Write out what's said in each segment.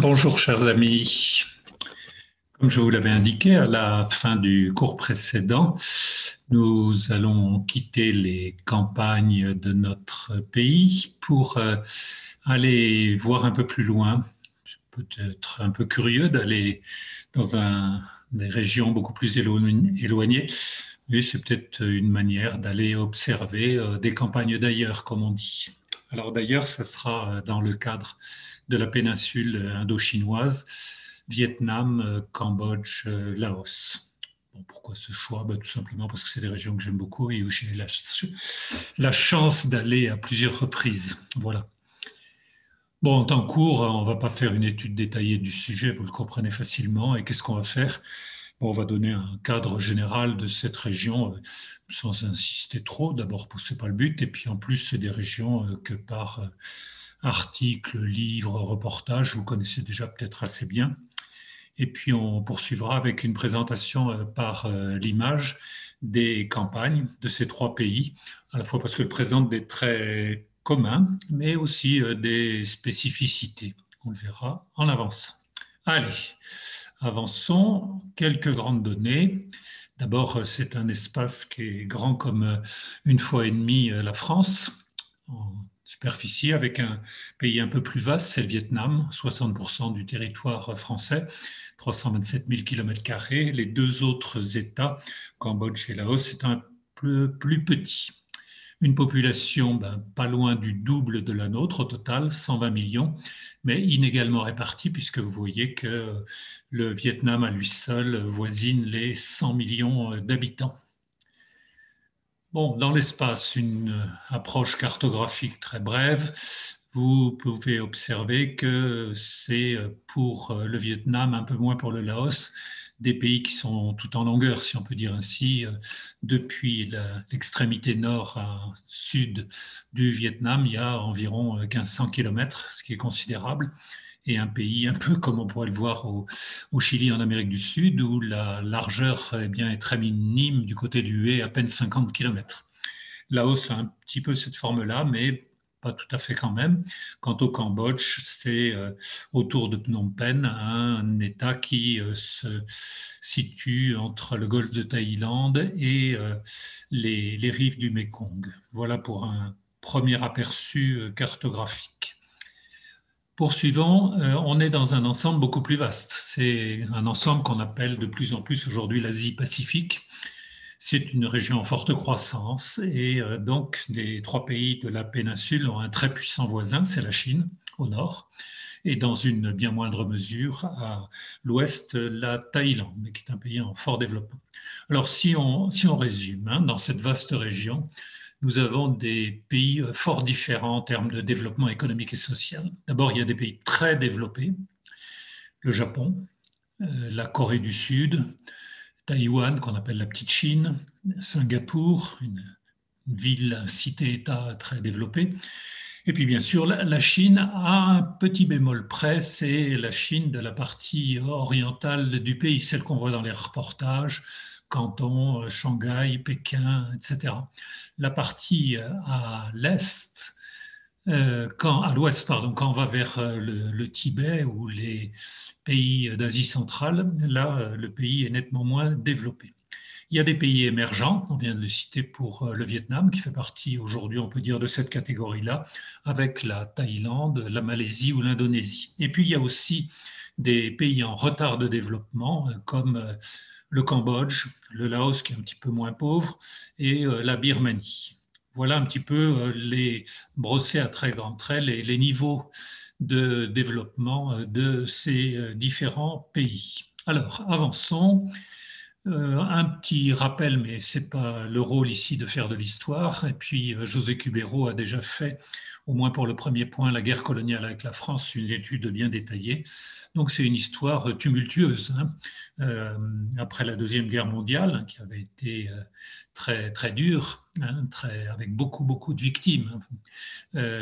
Bonjour chers amis. Comme je vous l'avais indiqué à la fin du cours précédent, nous allons quitter les campagnes de notre pays pour aller voir un peu plus loin. Peut-être un peu curieux d'aller dans des régions beaucoup plus éloignées, mais c'est peut-être une manière d'aller observer des campagnes d'ailleurs, comme on dit. Alors d'ailleurs, ce sera dans le cadre de la péninsule indo-chinoise, Vietnam, Cambodge, Laos. Bon, pourquoi ce choix? Tout simplement parce que c'est des régions que j'aime beaucoup et où j'ai la chance d'aller à plusieurs reprises. Voilà. Bon, en temps court, on ne va pas faire une étude détaillée du sujet, vous le comprenez facilement. Et qu'est-ce qu'on va faire? Bon, on va donner un cadre général de cette région sans insister trop. D'abord, ce n'est pas le but. Et puis en plus, c'est des régions que par articles, livres, reportages, vous connaissez déjà peut-être assez bien. Et puis on poursuivra avec une présentation par l'image des campagnes de ces trois pays, à la fois parce qu'elles présentent des traits communs, mais aussi des spécificités. On le verra en avance. Allez, avançons. Quelques grandes données. D'abord, c'est un espace qui est grand comme une fois et demie la France, en superficie, avec un pays un peu plus vaste, c'est le Vietnam, 60% du territoire français, 327 000 km². Les deux autres États, Cambodge et Laos, c'est un peu plus petit. Une population pas loin du double de la nôtre au total, 120 millions, mais inégalement répartie, puisque vous voyez que le Vietnam à lui seul voisine les 100 millions d'habitants. Bon, dans l'espace, une approche cartographique très brève. Vous pouvez observer que c'est pour le Vietnam, un peu moins pour le Laos, des pays qui sont tout en longueur, si on peut dire ainsi. Depuis l'extrémité nord à sud du Vietnam, il y a environ 1500 kilomètres, ce qui est considérable, et un pays un peu comme on pourrait le voir au Chili en Amérique du Sud, où la largeur bien, est très minime du côté du Hue, à peine 50 kilomètres. Laos a un petit peu cette forme-là, mais pas tout à fait quand même. Quant au Cambodge, c'est autour de Phnom Penh, un État qui se situe entre le golfe de Thaïlande et les rives du Mékong. Voilà pour un premier aperçu cartographique. Poursuivons, on est dans un ensemble beaucoup plus vaste. C'est un ensemble qu'on appelle de plus en plus aujourd'hui l'Asie-Pacifique. C'est une région en forte croissance et donc les trois pays de la péninsule ont un très puissant voisin, c'est la Chine au nord, et dans une bien moindre mesure à l'ouest, la Thaïlande, mais qui est un pays en fort développement. Alors si on résume, dans cette vaste région, nous avons des pays fort différents en termes de développement économique et social. D'abord, il y a des pays très développés, le Japon, la Corée du Sud, Taïwan, qu'on appelle la petite Chine, Singapour, une ville, cité-État très développée. Et puis bien sûr, la Chine a un petit bémol près, c'est la Chine de la partie orientale du pays, celle qu'on voit dans les reportages, Canton, Shanghai, Pékin, etc. La partie à l'est, à l'ouest, pardon, quand on va vers le Tibet ou les pays d'Asie centrale, là, le pays est nettement moins développé. Il y a des pays émergents, on vient de le citer pour le Vietnam, qui fait partie aujourd'hui, on peut dire, de cette catégorie-là, avec la Thaïlande, la Malaisie ou l'Indonésie. Et puis, il y a aussi des pays en retard de développement, comme le Cambodge, le Laos, qui est un petit peu moins pauvre, et la Birmanie. Voilà un petit peu les brossés à très grands traits, les niveaux de développement de ces différents pays. Alors, avançons. Un petit rappel, mais ce n'est pas le rôle ici de faire de l'histoire. Et puis, José Cubero a déjà fait, au moins pour le premier point, la guerre coloniale avec la France, une étude bien détaillée. Donc, c'est une histoire tumultueuse. Après la Deuxième Guerre mondiale, qui avait été très, très dure, avec beaucoup, beaucoup de victimes.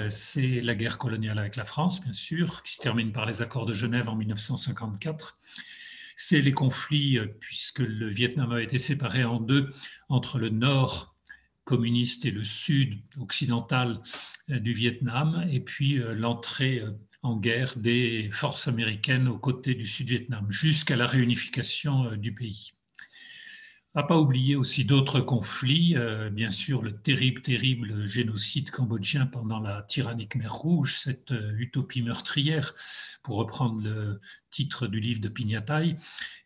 C'est la guerre coloniale avec la France, bien sûr, qui se termine par les accords de Genève en 1954. C'est les conflits, puisque le Vietnam a été séparé en deux, entre le nord communiste et le sud occidental du Vietnam, et puis l'entrée en guerre des forces américaines aux côtés du Sud-Vietnam, jusqu'à la réunification du pays. À pas oublier aussi d'autres conflits, bien sûr le terrible génocide cambodgien pendant la tyrannie Khmer Rouge, cette utopie meurtrière, pour reprendre le titre du livre de Pignataï.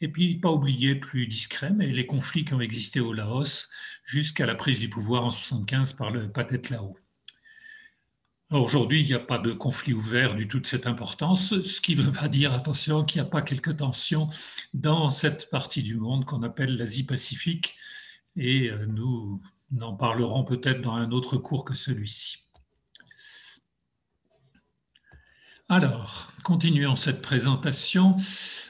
Et puis pas oublier plus discret, mais les conflits qui ont existé au Laos jusqu'à la prise du pouvoir en 1975 par le Pathet Lao. Aujourd'hui, il n'y a pas de conflit ouvert du tout de cette importance, ce qui ne veut pas dire, attention, qu'il n'y a pas quelques tensions dans cette partie du monde qu'on appelle l'Asie-Pacifique, et nous en parlerons peut-être dans un autre cours que celui-ci. Alors, continuons cette présentation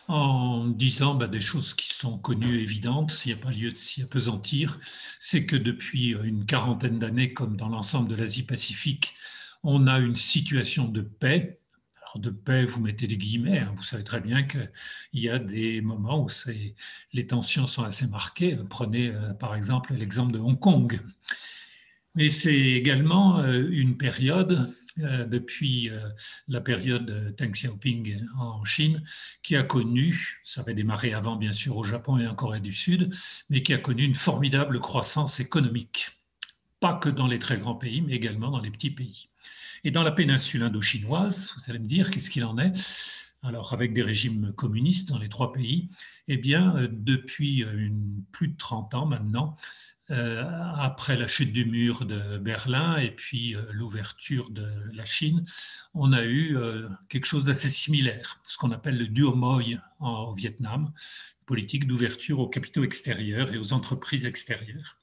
en disant des choses qui sont connues, évidentes, il n'y a pas lieu de s'y appesantir. C'est que depuis une quarantaine d'années, comme dans l'ensemble de l'Asie-Pacifique, on a une situation de paix. Alors de paix, vous mettez des guillemets, hein, vous savez très bien qu'il y a des moments où les tensions sont assez marquées. Prenez par exemple l'exemple de Hong Kong. Mais c'est également une période, depuis la période de Deng Xiaoping en Chine, qui a connu, ça avait démarré avant bien sûr au Japon et en Corée du Sud, mais qui a connu une formidable croissance économique. Pas que dans les très grands pays, mais également dans les petits pays. Et dans la péninsule indo-chinoise, vous allez me dire, qu'est-ce qu'il en est? Alors, avec des régimes communistes dans les trois pays, eh bien, depuis plus de 30 ans maintenant, après la chute du mur de Berlin et puis l'ouverture de la Chine, on a eu quelque chose d'assez similaire, ce qu'on appelle le duomoy au Vietnam, politique d'ouverture aux capitaux extérieurs et aux entreprises extérieures.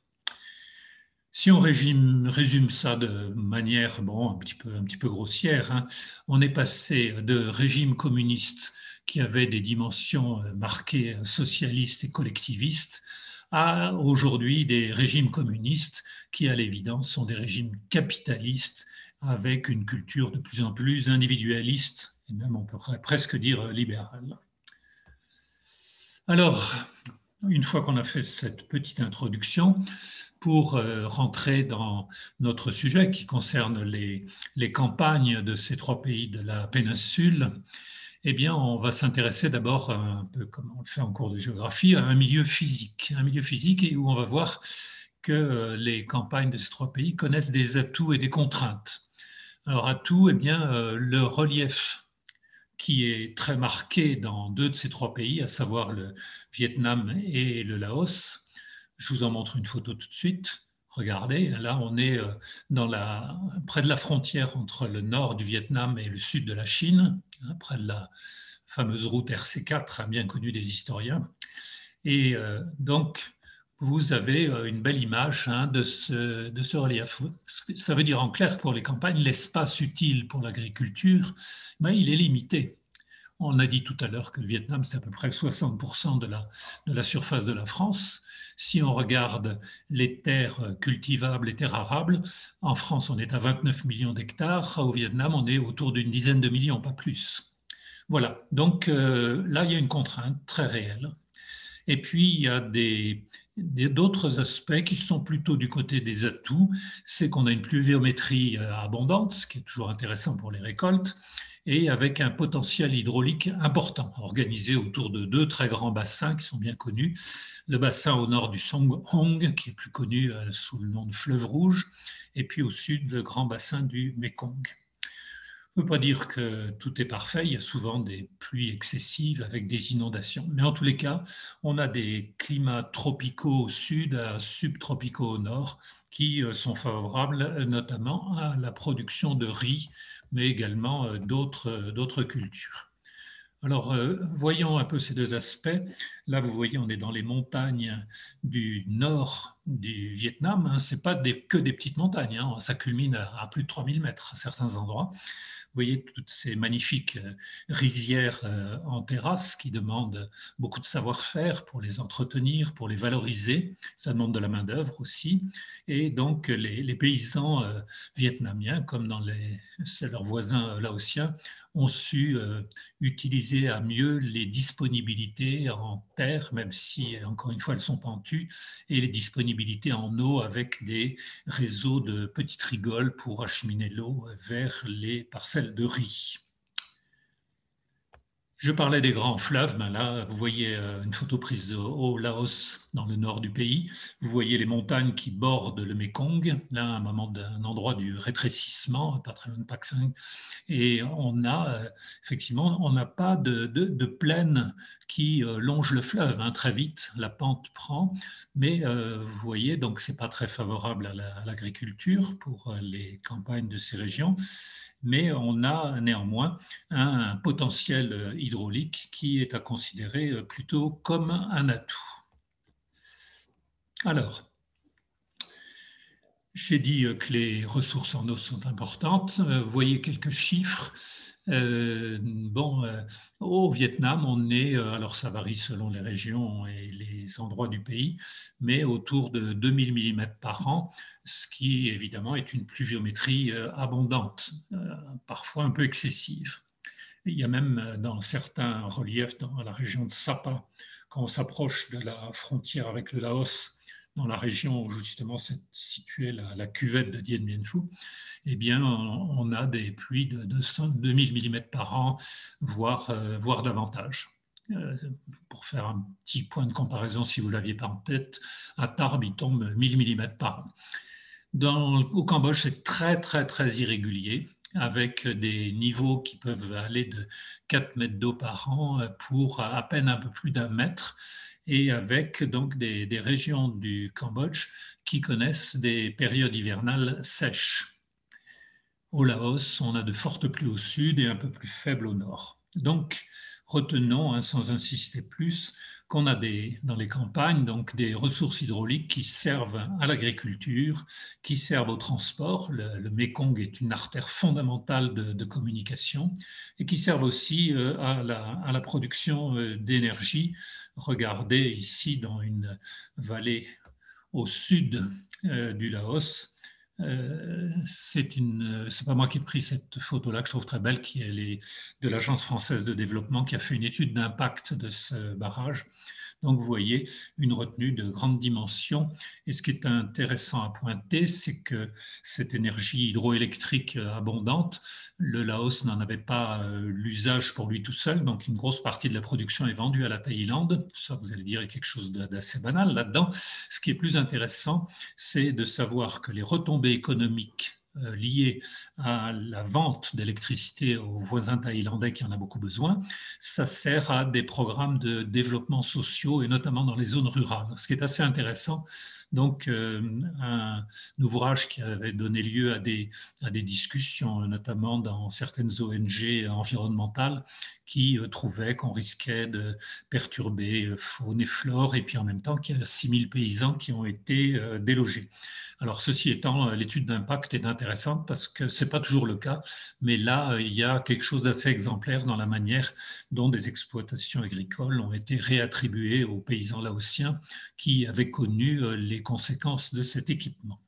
Si on résume ça de manière un petit peu grossière, hein, on est passé de régimes communistes qui avaient des dimensions marquées socialistes et collectivistes à aujourd'hui des régimes communistes qui, à l'évidence, sont des régimes capitalistes avec une culture de plus en plus individualiste et même on pourrait presque dire libérale. Alors, une fois qu'on a fait cette petite introduction, pour rentrer dans notre sujet qui concerne les campagnes de ces trois pays de la péninsule, eh bien, on va s'intéresser d'abord, un peu comme on le fait en cours de géographie, à un milieu physique et où on va voir que les campagnes de ces trois pays connaissent des atouts et des contraintes. Alors, atouts, eh bien, le relief qui est très marqué dans deux de ces trois pays, à savoir le Vietnam et le Laos. Je vous en montre une photo tout de suite. Regardez, là on est près de la frontière entre le nord du Vietnam et le sud de la Chine, près de la fameuse route RC4, bien connue des historiens. Et donc, vous avez une belle image de ce relief. Ça veut dire en clair pour les campagnes, l'espace utile pour l'agriculture, il est limité. On a dit tout à l'heure que le Vietnam, c'est à peu près 60% de la surface de la France. Si on regarde les terres cultivables, les terres arables, en France, on est à 29 millions d'hectares. Au Vietnam, on est autour d'une dizaine de millions, pas plus. Voilà, donc là, il y a une contrainte très réelle. Et puis, il y a d'autres aspects qui sont plutôt du côté des atouts. C'est qu'on a une pluviométrie abondante, ce qui est toujours intéressant pour les récoltes, et avec un potentiel hydraulique important, organisé autour de deux très grands bassins qui sont bien connus. Le bassin au nord du Song Hong, qui est plus connu sous le nom de fleuve rouge, et puis au sud, le grand bassin du Mekong. On ne peut pas dire que tout est parfait, il y a souvent des pluies excessives avec des inondations. Mais en tous les cas, on a des climats tropicaux au sud, subtropicaux au nord, qui sont favorables notamment à la production de riz, mais également d'autres cultures. Alors, voyons un peu ces deux aspects. Là, vous voyez, on est dans les montagnes du nord du Vietnam. Ce n'est pas que des petites montagnes, ça culmine à plus de 3000 mètres à certains endroits. Vous voyez toutes ces magnifiques rizières en terrasse qui demandent beaucoup de savoir-faire pour les entretenir, pour les valoriser. Ça demande de la main-d'œuvre aussi. Et donc, les paysans vietnamiens, comme dans leurs voisins laotiens, ont su utiliser à mieux les disponibilités en terre, même si, encore une fois, elles sont pentues, et les disponibilités en eau avec des réseaux de petites rigoles pour acheminer l'eau vers les parcelles de riz. Je parlais des grands fleuves, ben là, vous voyez une photo prise au Laos, dans le nord du pays. Vous voyez les montagnes qui bordent le Mékong, là, un moment d'un endroit du rétrécissement, pas très loin de Pak-Sing. Et on a, effectivement, on n'a pas de plaine qui longe le fleuve, hein. Très vite, la pente prend, mais vous voyez, donc c'est pas très favorable à l'agriculture pour les campagnes de ces régions, mais on a néanmoins un potentiel hydraulique qui est à considérer plutôt comme un atout. Alors, j'ai dit que les ressources en eau sont importantes. Vous voyez quelques chiffres. Au Vietnam, on est, alors ça varie selon les régions et les endroits du pays, mais autour de 2000 mm par an, ce qui évidemment est une pluviométrie abondante, parfois un peu excessive. Il y a même dans certains reliefs, dans la région de Sapa, quand on s'approche de la frontière avec le Laos, dans la région où justement s'est située la cuvette de Dien Bien Phu, eh bien, on a des pluies de 2000 mm par an, voire davantage. Pour faire un petit point de comparaison, si vous ne l'aviez pas en tête, à Tarbes, il tombe 1000 mm par an. Au Cambodge, c'est très, très, très irrégulier, avec des niveaux qui peuvent aller de 4 mètres d'eau par an pour à peine un peu plus d'un mètre, et avec donc des régions du Cambodge qui connaissent des périodes hivernales sèches. Au Laos, on a de fortes pluies au sud et un peu plus faibles au nord. Donc, retenons, hein, sans insister plus, qu'on a dans les campagnes donc des ressources hydrauliques qui servent à l'agriculture, qui servent au transport. Le Mékong est une artère fondamentale de communication et qui servent aussi à la production d'énergie. Regardez ici dans une vallée au sud du Laos. C'est pas moi qui ai pris cette photo-là que je trouve très belle, qui est de l'Agence française de développement qui a fait une étude d'impact de ce barrage. Donc, vous voyez une retenue de grande dimension. Et ce qui est intéressant à pointer, c'est que cette énergie hydroélectrique abondante, le Laos n'en avait pas l'usage pour lui tout seul. Donc, une grosse partie de la production est vendue à la Thaïlande. Ça, vous allez dire, est quelque chose d'assez banal là-dedans. Ce qui est plus intéressant, c'est de savoir que les retombées économiques liées à la vente d'électricité aux voisins thaïlandais qui en a beaucoup besoin, ça sert à des programmes de développement sociaux et notamment dans les zones rurales, ce qui est assez intéressant. Donc, un ouvrage qui avait donné lieu à des discussions, notamment dans certaines ONG environnementales, qui trouvaient qu'on risquait de perturber faune et flore, et puis en même temps qu'il y a 6000 paysans qui ont été délogés. Alors, ceci étant, l'étude d'impact est intéressante parce que ce n'est pas toujours le cas, mais là, il y a quelque chose d'assez exemplaire dans la manière dont des exploitations agricoles ont été réattribuées aux paysans laotiens qui avaient connu les conséquences de cet équipement.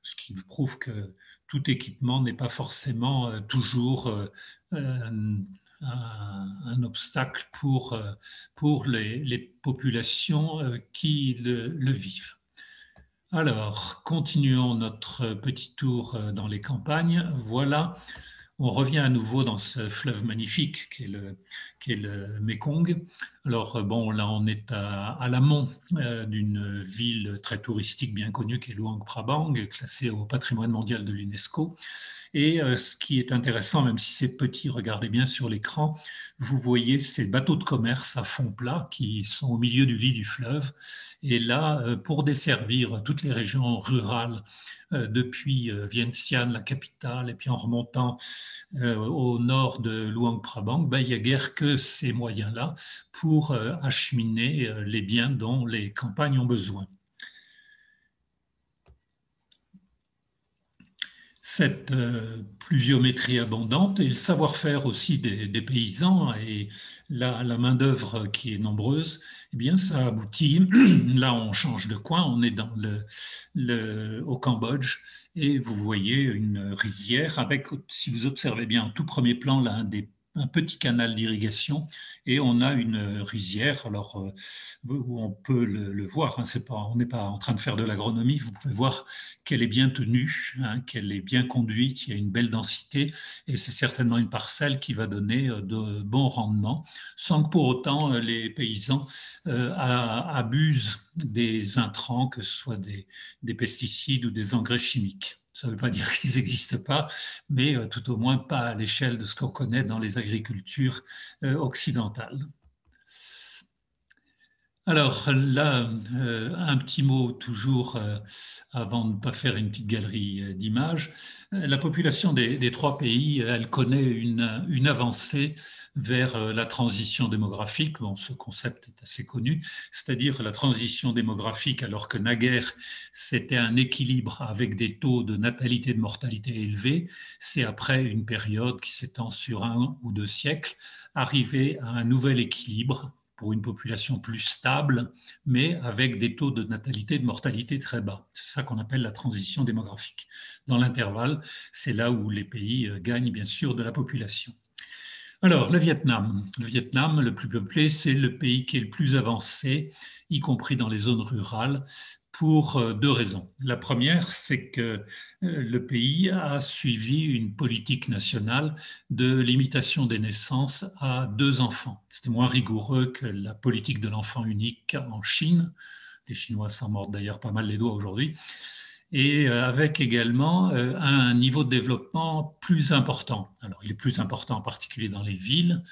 Ce qui prouve que tout équipement n'est pas forcément toujours un obstacle pour les populations qui le vivent. Alors, continuons notre petit tour dans les campagnes. Voilà, on revient à nouveau dans ce fleuve magnifique qui est le Mékong. Alors, bon, là, on est à l'amont d'une ville très touristique bien connue qui est Luang Prabang, classée au patrimoine mondial de l'UNESCO. Et ce qui est intéressant, même si c'est petit, regardez bien sur l'écran, vous voyez ces bateaux de commerce à fond plat qui sont au milieu du lit du fleuve. Et là, pour desservir toutes les régions rurales, depuis Vientiane, la capitale, et puis en remontant au nord de Luang Prabang, ben, il n'y a guère que ces moyens-là pour acheminer les biens dont les campagnes ont besoin. Cette pluviométrie abondante et le savoir-faire aussi des paysans et la main-d'œuvre qui est nombreuse, eh bien, ça aboutit. Là, on change de coin, on est au Cambodge et vous voyez une rizière avec, si vous observez bien en tout premier plan, là, un petit canal d'irrigation et on a une rizière. Alors, où on peut le voir, hein, on n'est pas en train de faire de l'agronomie, vous pouvez voir qu'elle est bien tenue, hein, qu'elle est bien conduite, il y a une belle densité et c'est certainement une parcelle qui va donner de bons rendements sans que pour autant les paysans abusent des intrants, que ce soit des pesticides ou des engrais chimiques. Ça ne veut pas dire qu'ils n'existent pas, mais tout au moins pas à l'échelle de ce qu'on connaît dans les agricultures occidentales. Alors là, un petit mot toujours avant de ne pas faire une petite galerie d'images. La population des trois pays, elle connaît une avancée vers la transition démographique. Bon, ce concept est assez connu, c'est-à-dire la transition démographique, alors que naguère, c'était un équilibre avec des taux de natalité et de mortalité élevés. C'est après une période qui s'étend sur 1 ou 2 siècles, arrivé à un nouvel équilibre pour une population plus stable, mais avec des taux de natalité et de mortalité très bas. C'est ça qu'on appelle la transition démographique. Dans l'intervalle, c'est là où les pays gagnent bien sûr de la population. Alors, le Vietnam. Le Vietnam, le plus peuplé, c'est le pays qui est le plus avancé, y compris dans les zones rurales, pour 2 raisons. La première, c'est que le pays a suivi une politique nationale de limitation des naissances à 2 enfants. C'était moins rigoureux que la politique de l'enfant unique en Chine. Les Chinois s'en mordent d'ailleurs pas mal les doigts aujourd'hui et avec également un niveau de développement plus important. Alors, il est plus important en particulier dans les villes,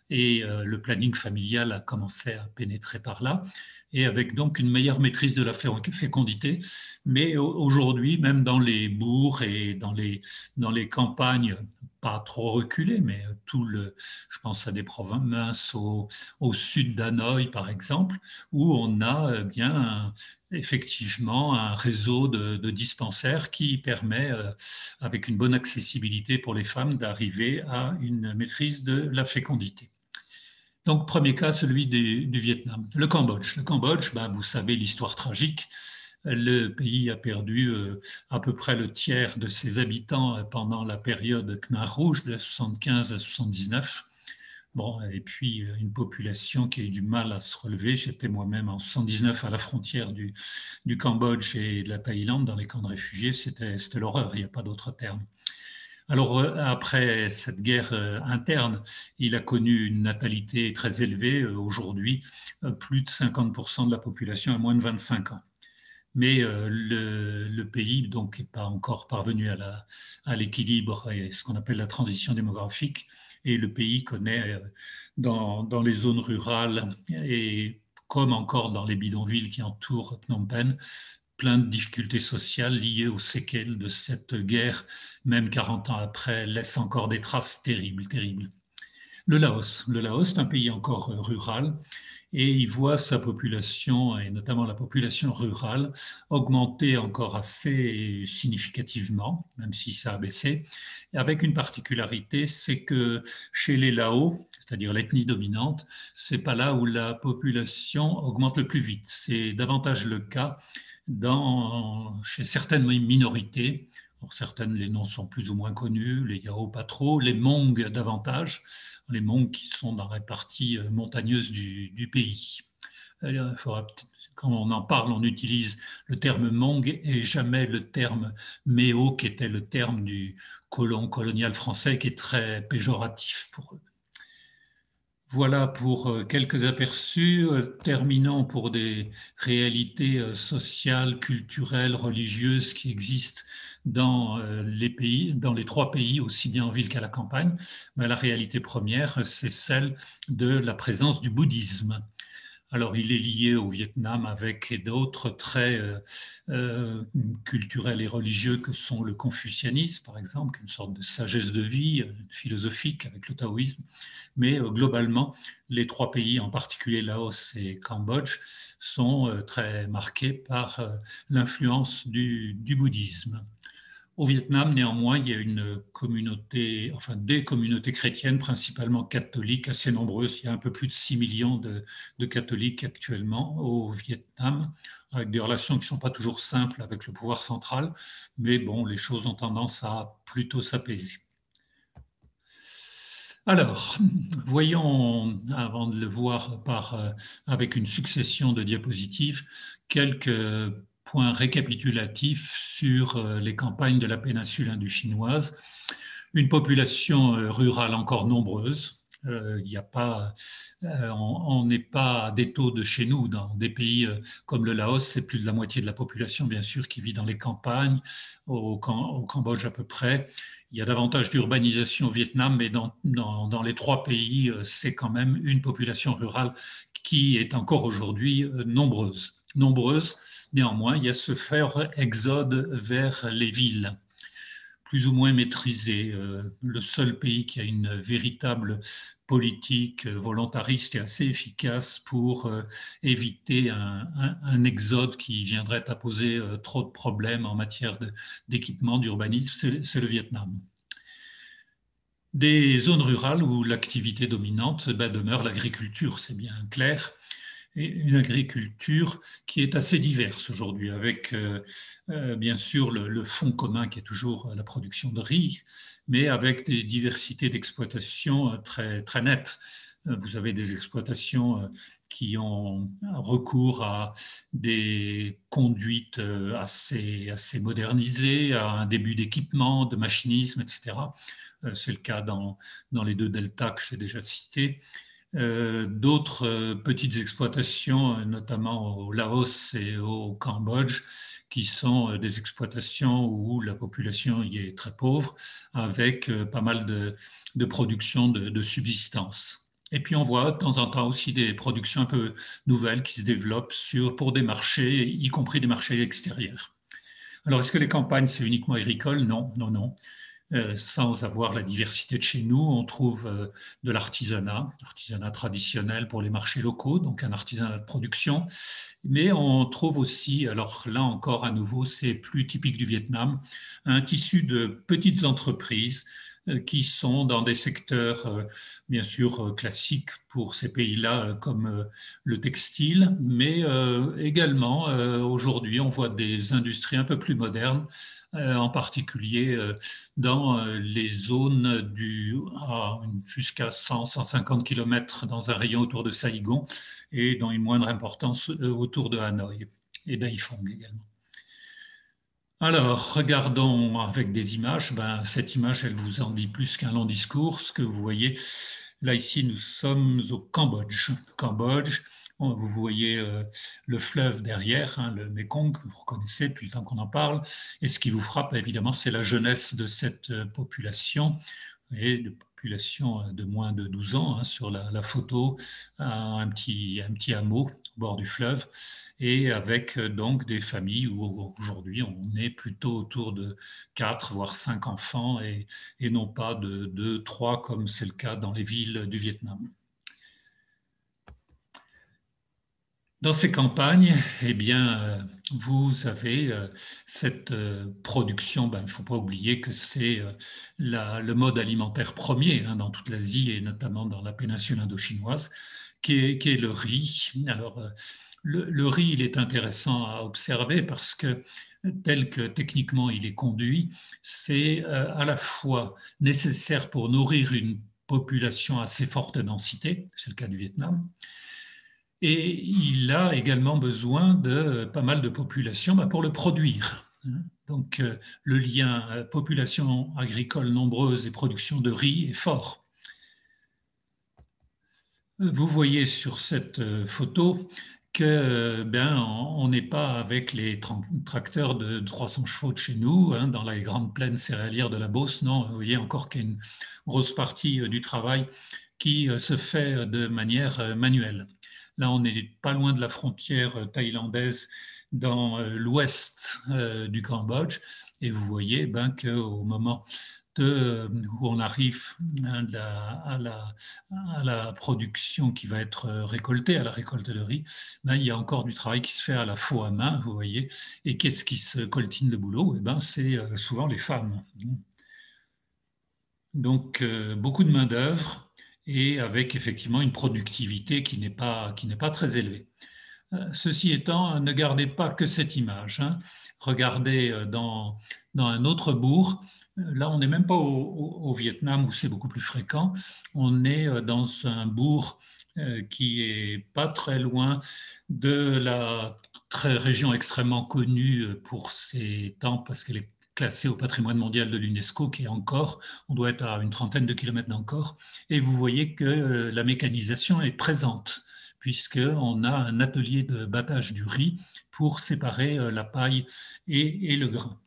et le planning familial a commencé à pénétrer par là, et avec donc une meilleure maîtrise de la fécondité. Mais aujourd'hui, même dans les bourgs et dans les campagnes, pas trop reculées, mais je pense à des provinces au sud d'Hanoï, par exemple, où on a bien effectivement un réseau de dispensaires qui permet, avec une bonne accessibilité pour les femmes, d'arriver à une maîtrise de la fécondité. Donc, premier cas, celui du Vietnam. Le Cambodge. Le Cambodge, ben, vous savez l'histoire tragique. Le pays a perdu à peu près le tiers de ses habitants pendant la période Khmer Rouge de 75 à 79. Bon, et puis une population qui a eu du mal à se relever. J'étais moi-même en 79 à la frontière du Cambodge et de la Thaïlande dans les camps de réfugiés. C'était l'horreur, il n'y a pas d'autre terme. Alors, après cette guerre interne, il a connu une natalité très élevée. Aujourd'hui, plus de 50% de la population a moins de 25 ans. Mais le pays donc n'est pas encore parvenu à l'équilibre et ce qu'on appelle la transition démographique. Et le pays connaît dans les zones rurales et comme encore dans les bidonvilles qui entourent Phnom Penh, plein de difficultés sociales liées aux séquelles de cette guerre, même 40 ans après, laisse encore des traces terribles, terribles. Le Laos, c'est un pays encore rural et il voit sa population, et notamment la population rurale, augmenter encore assez significativement, même si ça a baissé, avec une particularité, c'est que chez les Lao, c'est-à-dire l'ethnie dominante, c'est pas là où la population augmente le plus vite. C'est davantage le cas chez certaines minorités. Pour certaines, les noms sont plus ou moins connus, les Yao pas trop, les Hmong davantage, les Hmong qui sont dans la partie montagneuse du pays. Quand on en parle, on utilise le terme Hmong et jamais le terme Méo, qui était le terme du colonial français, qui est très péjoratif pour eux. Voilà pour quelques aperçus. Terminons pour des réalités sociales, culturelles, religieuses qui existent dans dans les trois pays, aussi bien en ville qu'à la campagne. Mais la réalité première, c'est celle de la présence du bouddhisme. Alors, il est lié au Vietnam avec d'autres traits culturels et religieux que sont le confucianisme, par exemple, une sorte de sagesse de vie philosophique avec le taoïsme. Mais globalement, les trois pays, en particulier Laos et Cambodge, sont très marqués par l'influence du bouddhisme. Au Vietnam, néanmoins, il y a une communauté, enfin des communautés chrétiennes, principalement catholiques, assez nombreuses. Il y a un peu plus de 6 millions de catholiques actuellement au Vietnam, avec des relations qui ne sont pas toujours simples avec le pouvoir central, mais bon, les choses ont tendance à plutôt s'apaiser. Alors, voyons, avant de le voir avec une succession de diapositives, quelques points récapitulatifs sur les campagnes de la péninsule indochinoise. Une population rurale encore nombreuse. Il y a pas, on n'est pas à des taux de chez nous. Dans des pays comme le Laos, c'est plus de la moitié de la population, bien sûr, qui vit dans les campagnes, au Cambodge à peu près. Il y a davantage d'urbanisation au Vietnam, mais dans les trois pays, c'est quand même une population rurale qui est encore aujourd'hui nombreuse. Nombreuse, néanmoins, il y a ce fort exode vers les villes plus ou moins maîtrisé. Le seul pays qui a une véritable politique volontariste et assez efficace pour éviter un exode qui viendrait à poser trop de problèmes en matière d'équipement, d'urbanisme, c'est le Vietnam. Des zones rurales où l'activité dominante demeure l'agriculture, c'est bien clair, et une agriculture qui est assez diverse aujourd'hui, avec bien sûr le fonds commun qui est toujours la production de riz, mais avec des diversités d'exploitation très, très nettes. Vous avez des exploitations qui ont recours à des conduites assez modernisées, à un début d'équipement, de machinisme, etc. C'est le cas dans les deux deltas que j'ai déjà cités. D'autres petites exploitations, notamment au Laos et au Cambodge, qui sont des exploitations où la population y est très pauvre, avec pas mal de production de subsistance. Et puis on voit de temps en temps aussi des productions un peu nouvelles qui se développent pour des marchés, y compris des marchés extérieurs. Alors, est-ce que les campagnes, c'est uniquement agricole? Non, non, non. Sans avoir la diversité de chez nous, on trouve de l'artisanat traditionnel pour les marchés locaux, donc un artisanat de production. Mais on trouve aussi, alors là encore à nouveau, c'est plus typique du Vietnam, un tissu de petites entreprises qui sont dans des secteurs bien sûr classiques pour ces pays-là comme le textile, mais également aujourd'hui on voit des industries un peu plus modernes, en particulier dans les zones jusqu'à 100-150 km dans un rayon autour de Saïgon et dans une moindre importance autour de Hanoï et d'Haiphong également. Alors, regardons avec des images. Cette image, elle vous en dit plus qu'un long discours. Ce que vous voyez, là, ici, nous sommes au Cambodge. Cambodge, vous voyez le fleuve derrière, hein, le Mekong, que vous reconnaissez depuis le temps qu'on en parle. Et ce qui vous frappe, évidemment, c'est la jeunesse de cette population, et de population de moins de 12 ans, hein, sur la photo, un petit hameau au bord du fleuve, et avec donc des familles où aujourd'hui on est plutôt autour de 4 voire 5 enfants et non pas de 2, 3 comme c'est le cas dans les villes du Vietnam. Dans ces campagnes, eh bien, vous avez cette production. Il ne faut pas oublier que c'est le mode alimentaire premier, hein, dans toute l'Asie et notamment dans la péninsule indochinoise, qui est le riz. Alors, le riz, il est intéressant à observer parce que tel que techniquement il est conduit, c'est à la fois nécessaire pour nourrir une population assez forte densité, c'est le cas du Vietnam, et il a également besoin de pas mal de population pour le produire. Donc le lien population agricole nombreuse et production de riz est fort. Vous voyez sur cette photo que on n'est pas avec les tracteurs de 300 chevaux de chez nous, hein, dans la grande plaine céréalière de la Beauce. Non, vous voyez encore qu'il y a une grosse partie du travail qui se fait de manière manuelle. Là, on n'est pas loin de la frontière thaïlandaise dans l'ouest du Cambodge. Et vous voyez qu'au moment où on arrive à la production qui va être récoltée, à la récolte de riz, il y a encore du travail qui se fait à la fois à main, vous voyez. Et qu'est-ce qui se coltine le boulot? C'est souvent les femmes. Donc, beaucoup de main-d'œuvre et avec effectivement une productivité qui n'est pas très élevée. Ceci étant, ne gardez pas que cette image, hein. Regardez dans un autre bourg Là, on n'est même pas au Vietnam où c'est beaucoup plus fréquent. On est dans un bourg qui est pas très loin de la région extrêmement connue pour ses temples parce qu'elle est classée au patrimoine mondial de l'UNESCO, qui est Angkor. On doit être à une trentaine de kilomètres d'Angkor. Et vous voyez que la mécanisation est présente, puisqu'on a un atelier de battage du riz pour séparer la paille et le grain.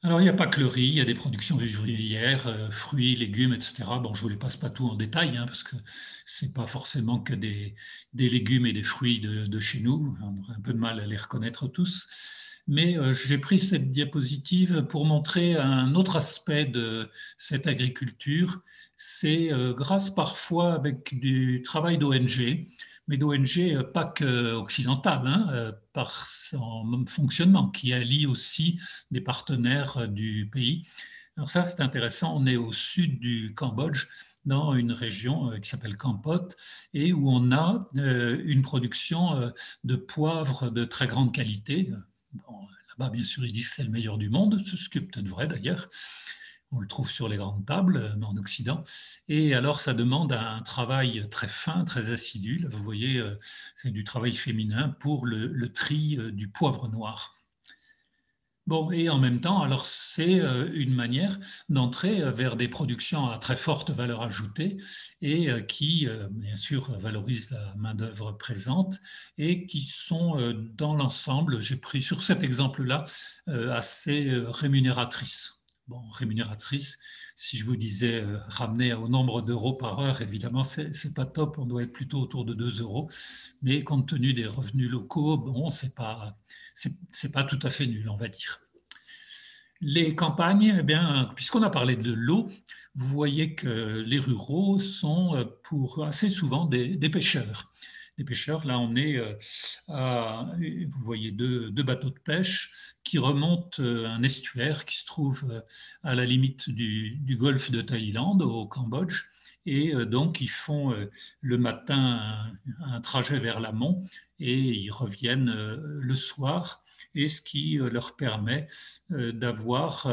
Alors, il n'y a pas que le riz, il y a des productions vivrières, fruits, légumes, etc. Bon, je ne vous les passe pas tout en détail, hein, parce que ce n'est pas forcément que des légumes et des fruits de chez nous. On aurait un peu de mal à les reconnaître tous. Mais j'ai pris cette diapositive pour montrer un autre aspect de cette agriculture. C'est grâce parfois avec du travail d'ONG, mais d'ONG pas qu'occidentale, hein, par son fonctionnement, qui allie aussi des partenaires du pays. Alors ça, c'est intéressant. On est au sud du Cambodge, dans une région qui s'appelle Kampot, et où on a une production de poivre de très grande qualité. Bon, là-bas, bien sûr, ils disent que c'est le meilleur du monde, ce qui est peut-être vrai d'ailleurs. On le trouve sur les grandes tables en Occident. Et alors, ça demande un travail très fin, très assidu. Là, vous voyez, c'est du travail féminin pour le tri du poivre noir. Bon, et en même temps, alors c'est une manière d'entrer vers des productions à très forte valeur ajoutée et qui, bien sûr, valorisent la main-d'œuvre présente et qui sont, dans l'ensemble, j'ai pris sur cet exemple-là, assez rémunératrices. Bon, rémunératrices, si je vous disais ramener au nombre d'euros par heure, évidemment, c'est pas top, on doit être plutôt autour de 2 euros, mais compte tenu des revenus locaux, bon, c'est pas tout à fait nul, on va dire. Les campagnes, eh bien, puisqu'on a parlé de l'eau, vous voyez que les ruraux sont pour assez souvent des pêcheurs. Des pêcheurs, là on est vous voyez deux bateaux de pêche qui remontent un estuaire qui se trouve à la limite du golfe de Thaïlande, au Cambodge. Et donc ils font le matin un trajet vers l'amont et ils reviennent le soir, et ce qui leur permet d'avoir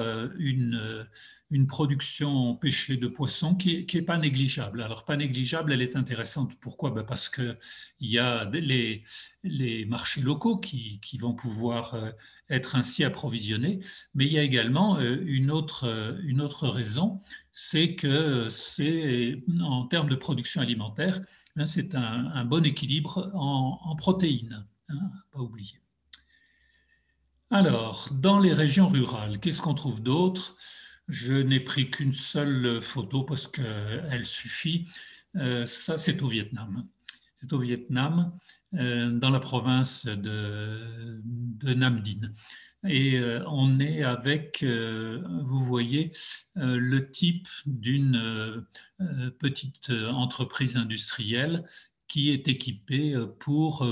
une production pêchée de poissons qui est pas négligeable. Alors, pas négligeable, elle est intéressante. Pourquoi? Ben parce qu'il y a les marchés locaux qui vont pouvoir être ainsi approvisionnés, mais il y a également une autre raison, c'est que c'est, en termes de production alimentaire, hein, c'est un bon équilibre en protéines, hein, pas oublier. Alors, dans les régions rurales, qu'est-ce qu'on trouve d'autre? Je n'ai pris qu'une seule photo parce qu'elle suffit. Ça, c'est au Vietnam. C'est au Vietnam, dans la province de Nam Dinh. Et on est avec, vous voyez, le type d'une petite entreprise industrielle qui est équipée pour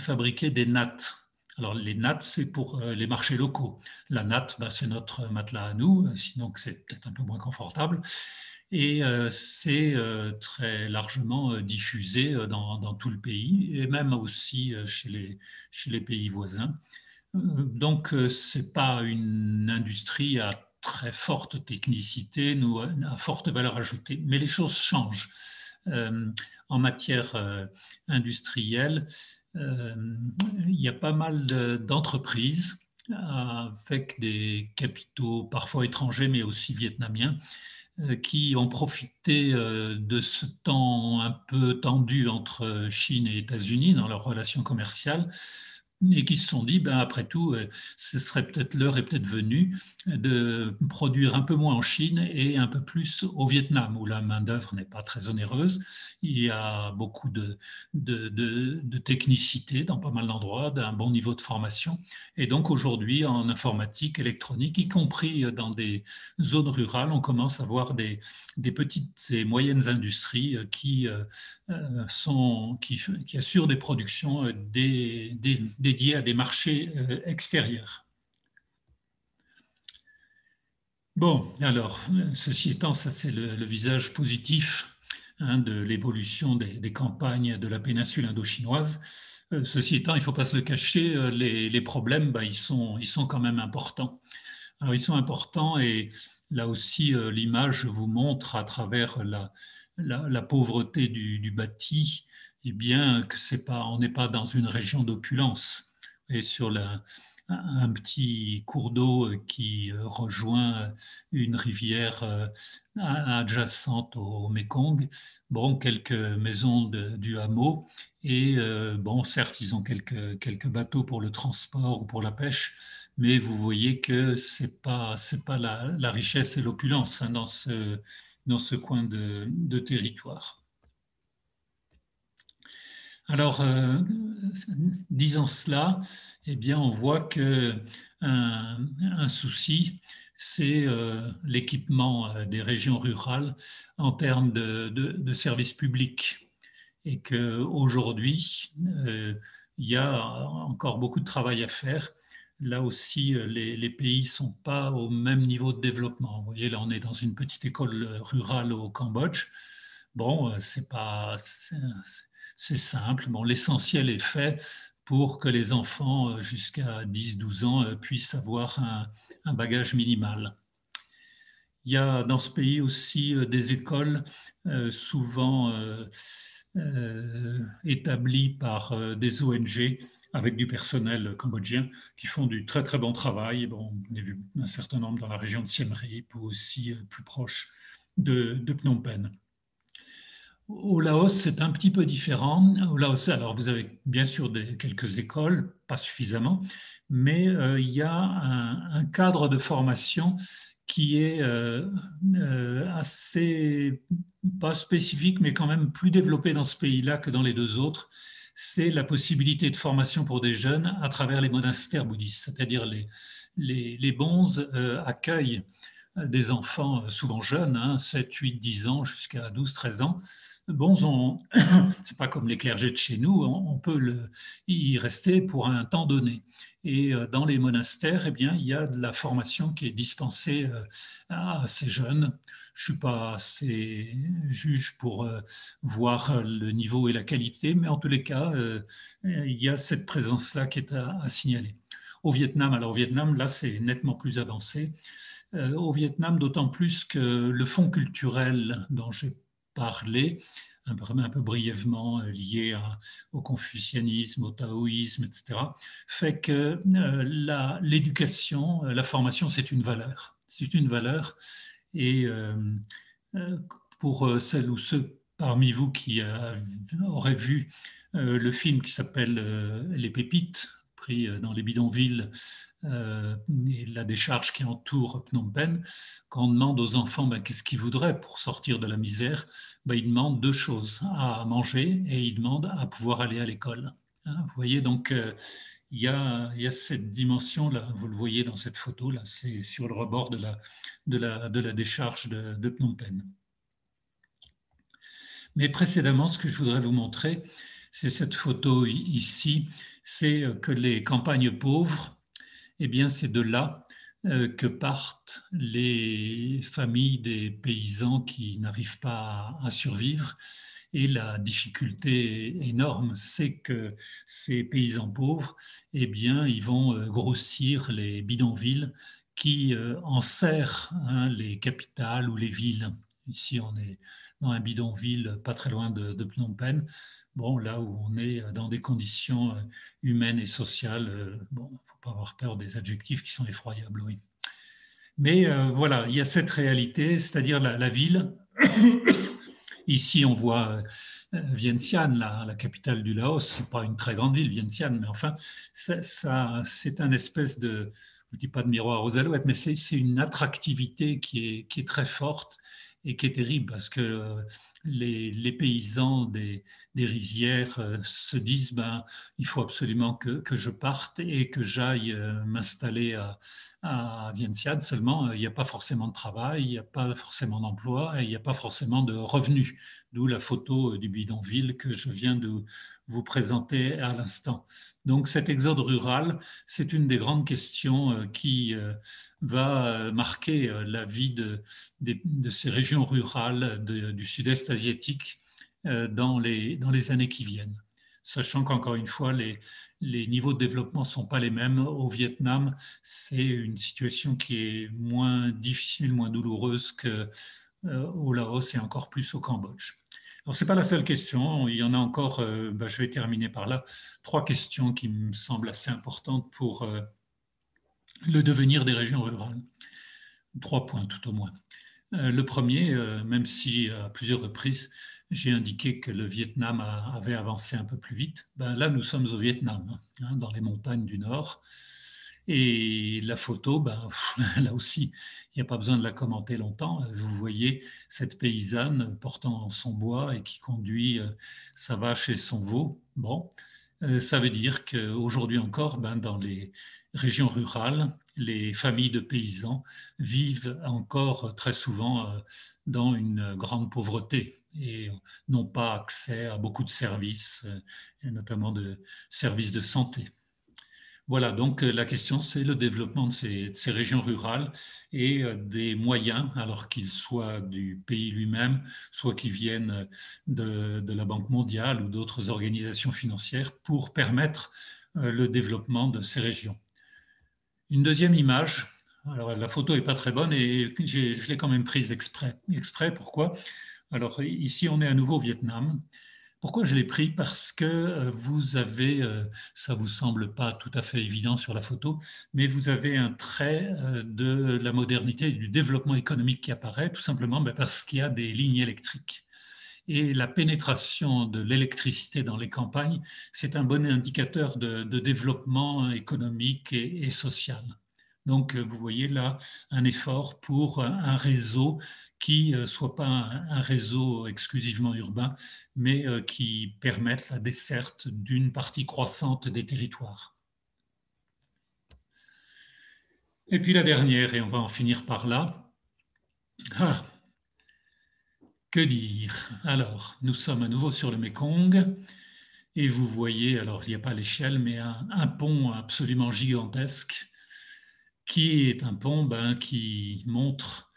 fabriquer des nattes. Alors, les nattes, c'est pour les marchés locaux. La natte, bah, c'est notre matelas à nous, sinon c'est peut-être un peu moins confortable. Et c'est très largement diffusé dans tout le pays, et même aussi chez les pays voisins. Donc, ce n'est pas une industrie à très forte technicité, nous, à forte valeur ajoutée, mais les choses changent. En matière industrielle, il y a pas mal d'entreprises avec des capitaux parfois étrangers, mais aussi vietnamiens, qui ont profité de ce temps un peu tendu entre Chine et États-Unis dans leurs relations commerciales, et qui se sont dit, ben, après tout, ce serait peut-être l'heure est peut-être venue de produire un peu moins en Chine et un peu plus au Vietnam, où la main-d'œuvre n'est pas très onéreuse. Il y a beaucoup de technicité dans pas mal d'endroits, d'un bon niveau de formation. Et donc aujourd'hui, en informatique, électronique, y compris dans des zones rurales, on commence à voir des petites et moyennes industries qui assurent des productions dédiées à des marchés extérieurs. Bon, alors, ceci étant, ça c'est le visage positif, hein, de l'évolution des campagnes de la péninsule indo-chinoise. Ceci étant, il ne faut pas se le cacher, les problèmes, ils sont quand même importants. Alors, ils sont importants et là aussi, l'image vous montre à travers la pauvreté du bâti, eh bien, que c'est pas, on n'est pas dans une région d'opulence. Et sur un petit cours d'eau qui rejoint une rivière adjacente au Mékong, bon, quelques maisons du hameau, et bon, certes, ils ont quelques bateaux pour le transport ou pour la pêche, mais vous voyez que c'est pas la richesse et l'opulence hein, dans ce coin de territoire. Alors, disant cela, eh bien, on voit que un souci, c'est l'équipement des régions rurales en termes de services publics. Et qu'aujourd'hui, il y a encore beaucoup de travail à faire. Là aussi, les pays ne sont pas au même niveau de développement. Vous voyez, là, on est dans une petite école rurale au Cambodge. Bon, c'est simple. Bon, l'essentiel est fait pour que les enfants jusqu'à 10-12 ans puissent avoir un bagage minimal. Il y a dans ce pays aussi des écoles souvent établies par des ONG avec du personnel cambodgien qui font du très très bon travail. Bon, on a vu un certain nombre dans la région de Siem Reap ou aussi plus proche de Phnom Penh. Au Laos, c'est un petit peu différent. Au Laos, alors vous avez bien sûr quelques écoles, pas suffisamment, mais il y a un cadre de formation qui est assez, pas spécifique, mais quand même plus développé dans ce pays-là que dans les deux autres. C'est la possibilité de formation pour des jeunes à travers les monastères bouddhistes, c'est-à-dire les bonzes accueillent des enfants souvent jeunes, hein, 7, 8, 10 ans jusqu'à 12, 13 ans. Bon, c'est pas comme les clergés de chez nous, on peut y rester pour un temps donné. Et dans les monastères, eh bien, il y a de la formation qui est dispensée à ces jeunes. Je ne suis pas assez juge pour voir le niveau et la qualité, mais en tous les cas, il y a cette présence-là qui est à signaler. Au Vietnam, alors au Vietnam, là, c'est nettement plus avancé. Au Vietnam, d'autant plus que le fonds culturel dont j'ai parlé, un peu brièvement lié au confucianisme, au taoïsme, etc., fait que l'éducation, la formation, c'est une valeur. C'est une valeur. Et pour celles ou ceux parmi vous qui auraient vu le film qui s'appelle Les Pépites, pris dans les bidonvilles et la décharge qui entoure Phnom Penh, quand on demande aux enfants ben, qu'est-ce qu'ils voudraient pour sortir de la misère, ben, ils demandent deux choses, à manger et ils demandent à pouvoir aller à l'école. Hein, vous voyez, donc il y a cette dimension-là, vous le voyez dans cette photo-là, c'est sur le rebord de la décharge de Phnom Penh. Mais précédemment, ce que je voudrais vous montrer, c'est cette photo ici, c'est que les campagnes pauvres, eh bien, c'est de là que partent les familles des paysans qui n'arrivent pas à survivre. Et la difficulté énorme, c'est que ces paysans pauvres, eh bien, ils vont grossir les bidonvilles qui enserrent hein, les capitales ou les villes. Ici, on est dans un bidonville pas très loin de Phnom Penh. Bon, là où on est dans des conditions humaines et sociales, bon, il ne faut pas avoir peur des adjectifs qui sont effroyables, oui. Mais voilà, il y a cette réalité, c'est-à-dire la ville. Ici, on voit Vientiane, la capitale du Laos. Ce n'est pas une très grande ville, Vientiane, mais enfin, c'est un espèce de, je ne dis pas de miroir aux alouettes, mais c'est une attractivité qui est très forte et qui est terrible parce que les paysans des rizières se disent ben, il faut absolument que je parte et que j'aille m'installer à Vientiane. Seulement, il n'y a pas forcément de travail, il n'y a pas forcément d'emploi et il n'y a pas forcément de revenus. D'où la photo du bidonville que je viens de vous présenter à l'instant. Donc cet exode rural, c'est une des grandes questions qui va marquer la vie de ces régions rurales du sud-est asiatique dans les années qui viennent. sachant qu'encore une fois, les niveaux de développement ne sont pas les mêmes. Au Vietnam, c'est une situation qui est moins difficile, moins douloureuse qu'au Laos et encore plus au Cambodge. Alors, ce n'est pas la seule question, il y en a encore, je vais terminer par là, 3 questions qui me semblent assez importantes pour le devenir des régions rurales. 3 points tout au moins. Le premier, même si à plusieurs reprises, j'ai indiqué que le Vietnam avait avancé un peu plus vite, là, nous sommes au Vietnam, hein, dans les montagnes du Nord. Et la photo, là aussi, il n'y a pas besoin de la commenter longtemps. Vous voyez cette paysanne portant son bois et qui conduit sa vache et son veau. Bon, ça veut dire qu'aujourd'hui encore, dans les régions rurales, les familles de paysans vivent encore très souvent dans une grande pauvreté et n'ont pas accès à beaucoup de services, et notamment de services de santé. Voilà, donc la question, c'est le développement de ces régions rurales et des moyens, alors qu'ils soient du pays lui-même, soit qu'ils viennent de la Banque mondiale ou d'autres organisations financières, pour permettre le développement de ces régions. Une deuxième image, alors la photo n'est pas très bonne et je l'ai quand même prise exprès. Exprès, pourquoi? Alors ici, on est à nouveau au Vietnam. Pourquoi je l'ai pris? Parce que vous avez, ça vous semble pas tout à fait évident sur la photo, mais vous avez un trait de la modernité et du développement économique qui apparaît, tout simplement parce qu'il y a des lignes électriques. Et la pénétration de l'électricité dans les campagnes, c'est un bon indicateur de développement économique et social. Donc, vous voyez là un effort pour un réseau qui ne soit pas un réseau exclusivement urbain, mais qui permette la desserte d'une partie croissante des territoires. Et puis la dernière, et on va en finir par là. Ah, que dire? Alors, nous sommes à nouveau sur le Mékong. Et vous voyez, alors il n'y a pas l'échelle, mais un pont absolument gigantesque, qui est un pont qui montre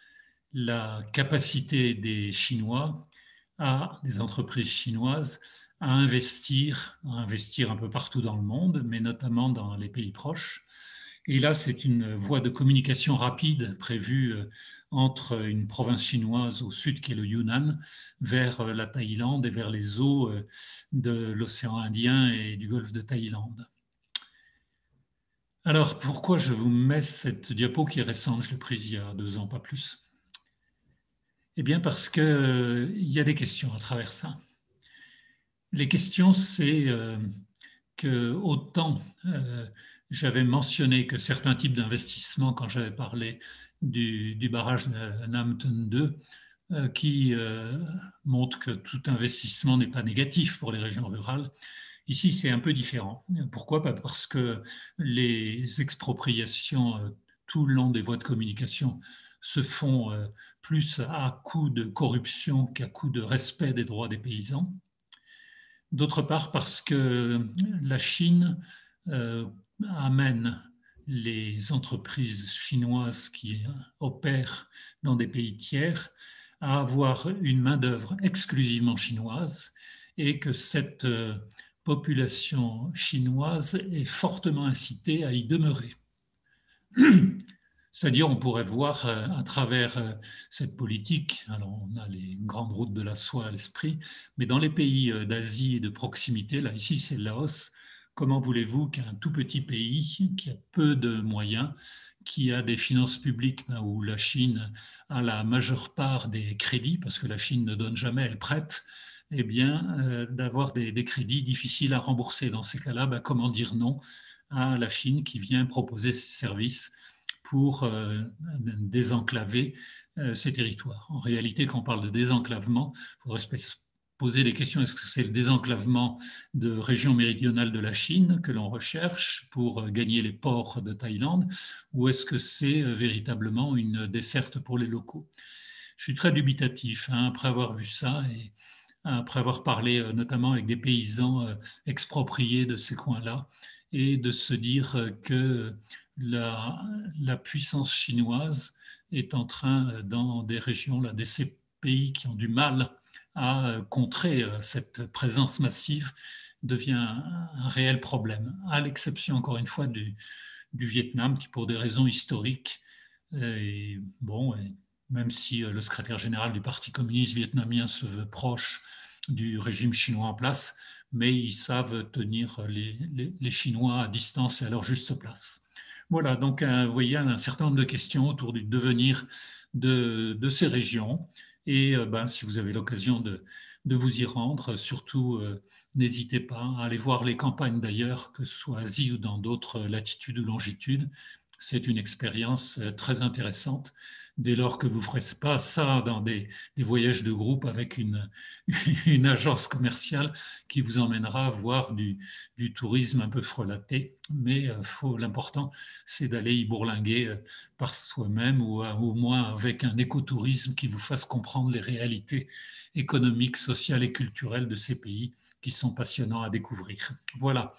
la capacité des Chinois, des entreprises chinoises, à investir un peu partout dans le monde, mais notamment dans les pays proches. Et là, c'est une voie de communication rapide prévue entre une province chinoise au sud, qui est le Yunnan, vers la Thaïlande et vers les eaux de l'océan Indien et du golfe de Thaïlande. Alors, pourquoi je vous mets cette diapo qui est récente? Je l'ai prise il y a 2 ans, pas plus. Eh bien, parce qu'il y a des questions à travers ça. Les questions, c'est que autant j'avais mentionné que certains types d'investissements, quand j'avais parlé du barrage de Nam Ton 2, qui montre que tout investissement n'est pas négatif pour les régions rurales. Ici, c'est un peu différent. Pourquoi? Parce que les expropriations tout le long des voies de communication se font plus à coup de corruption qu'à coup de respect des droits des paysans. D'autre part, parce que la Chine amène les entreprises chinoises qui opèrent dans des pays tiers à avoir une main-d'œuvre exclusivement chinoise et que cette population chinoise est fortement incitée à y demeurer. C'est-à-dire, on pourrait voir à travers cette politique, alors on a les grandes routes de la soie à l'esprit, mais dans les pays d'Asie et de proximité, là ici c'est le Laos, comment voulez-vous qu'un tout petit pays qui a peu de moyens, qui a des finances publiques où la Chine a la majeure part des crédits, parce que la Chine ne donne jamais, elle prête, eh bien, d'avoir des crédits difficiles à rembourser. Dans ces cas-là, comment dire non à la Chine qui vient proposer ses services pour désenclaver ces territoires. En réalité, quand on parle de désenclavement, il faudrait se poser des questions. Est-ce que c'est le désenclavement de régions méridionales de la Chine que l'on recherche pour gagner les ports de Thaïlande, ou est-ce que c'est véritablement une desserte pour les locaux? Je suis très dubitatif après avoir vu ça et après avoir parlé notamment avec des paysans expropriés de ces coins-là, et de se dire que la puissance chinoise est en train, dans des régions, là, de ces pays qui ont du mal à contrer cette présence massive, devient un réel problème, à l'exception, encore une fois, du Vietnam, qui, pour des raisons historiques, et bon, et même si le secrétaire général du Parti communiste vietnamien se veut proche du régime chinois en place, mais ils savent tenir les Chinois à distance et à leur juste place. Voilà, donc vous voyez un certain nombre de questions autour du devenir de ces régions. Et ben, si vous avez l'occasion de vous y rendre, surtout n'hésitez pas à aller voir les campagnes d'ailleurs, que ce soit à Asie ou dans d'autres latitudes ou longitudes. C'est une expérience très intéressante dès lors que vous ne ferez pas ça dans des voyages de groupe avec une agence commerciale qui vous emmènera voir du tourisme un peu frelaté. Mais l'important, c'est d'aller y bourlinguer par soi-même ou au moins avec un écotourisme qui vous fasse comprendre les réalités économiques, sociales et culturelles de ces pays qui sont passionnants à découvrir. Voilà.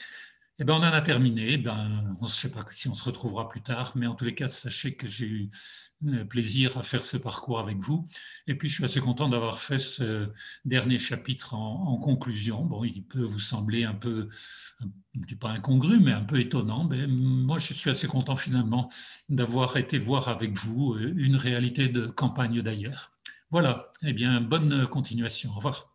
Eh ben, on en a terminé. Ben, on ne sait pas si on se retrouvera plus tard, mais en tous les cas, sachez que j'ai eu plaisir à faire ce parcours avec vous. Et puis, je suis assez content d'avoir fait ce dernier chapitre en conclusion. Bon, il peut vous sembler un peu, pas incongru, mais un peu étonnant. Mais moi, je suis assez content finalement d'avoir été voir avec vous une réalité de campagne d'ailleurs. Voilà. Eh bien, bonne continuation. Au revoir.